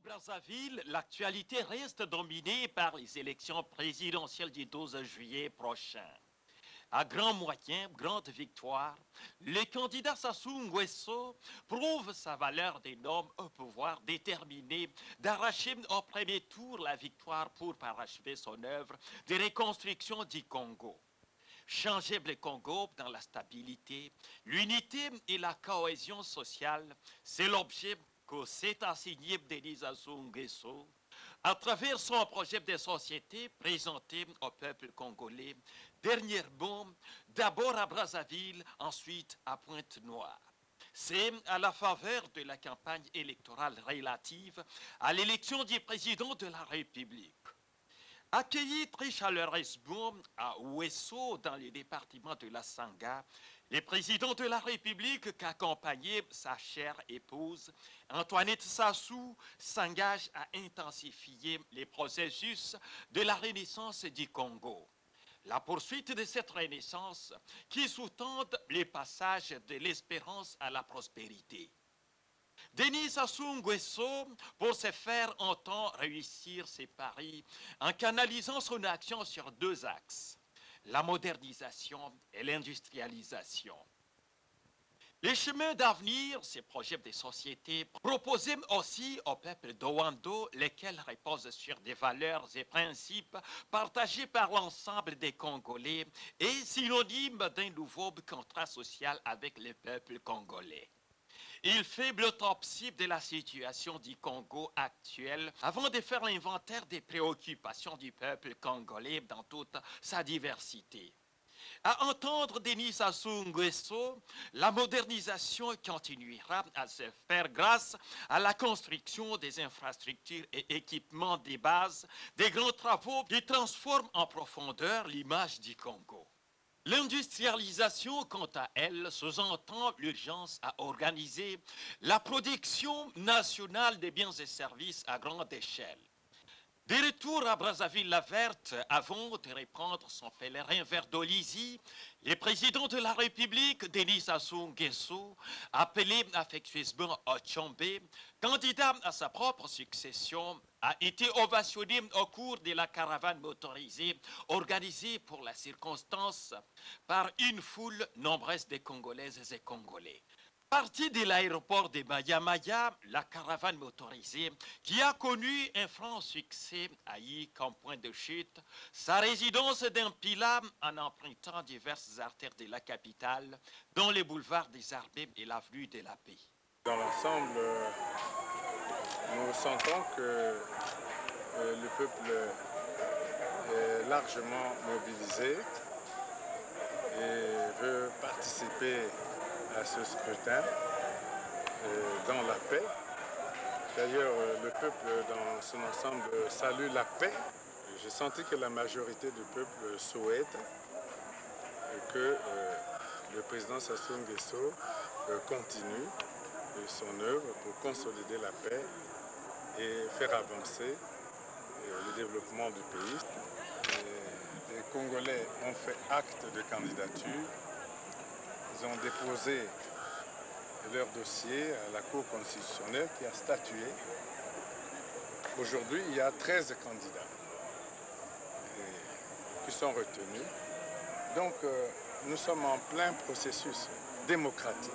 Brazzaville, l'actualité reste dominée par les élections présidentielles du 12 juillet prochain. À grands moyens, grande victoire, le candidat Sassou Nguesso prouve sa valeur d'un homme au pouvoir déterminé d'arracher au premier tour la victoire pour parachever son œuvre de reconstruction du Congo. Changer le Congo dans la stabilité, l'unité et la cohésion sociale, c'est l'objet que s'est assigné Denis Sassou Nguesso à travers son projet de société présenté au peuple congolais, dernièrement d'abord à Brazzaville, ensuite à Pointe-Noire. C'est à la faveur de la campagne électorale relative à l'élection du président de la République. Accueilli très chaleureusement à Ouesso, dans le département de la Sangha, le président de la République qu'accompagnait sa chère épouse, Antoinette Sassou, s'engage à intensifier les processus de la renaissance du Congo. La poursuite de cette renaissance qui sous-tend le passage de l'espérance à la prospérité. Denis Sassou Nguesso, pour se faire entend réussir ses paris en canalisant son action sur deux axes, la modernisation et l'industrialisation. Les chemins d'avenir, ces projets de société, proposés aussi au peuple d'Owando, lesquels reposent sur des valeurs et principes partagés par l'ensemble des Congolais et synonymes d'un nouveau contrat social avec le peuple congolais. Il fait l'autopsie de la situation du Congo actuel avant de faire l'inventaire des préoccupations du peuple congolais dans toute sa diversité. À entendre Denis Sassou Nguesso, la modernisation continuera à se faire grâce à la construction des infrastructures et équipements de base, des grands travaux qui transforment en profondeur l'image du Congo. L'industrialisation, quant à elle, sous-entend l'urgence à organiser la production nationale des biens et services à grande échelle. De retour à Brazzaville-la-Verte, avant de reprendre son pèlerin vers Dolisie, le président de la République, Denis Sassou Nguesso, appelé affectueusement Ochombe, candidat à sa propre succession, a été ovationné au cours de la caravane motorisée organisée pour la circonstance par une foule nombreuse de Congolaises et Congolais. Partie de l'aéroport de Maya-Maya, la caravane motorisée, qui a connu un franc succès, a eu comme point de chute sa résidence d'Empila en empruntant diverses artères de la capitale, dont les boulevards des Armées et l'avenue de la Paix. Dans l'ensemble, nous sentons que le peuple est largement mobilisé et veut participer à ce scrutin dans la paix. D'ailleurs, le peuple dans son ensemble salue la paix. J'ai senti que la majorité du peuple souhaite que le président Sassou Nguesso continue son œuvre pour consolider la paix et faire avancer le développement du pays. Les Congolais ont fait acte de candidature. Ils ont déposé leur dossier à la Cour constitutionnelle qui a statué. Aujourd'hui, il y a 13 candidats qui sont retenus. Donc, nous sommes en plein processus démocratique.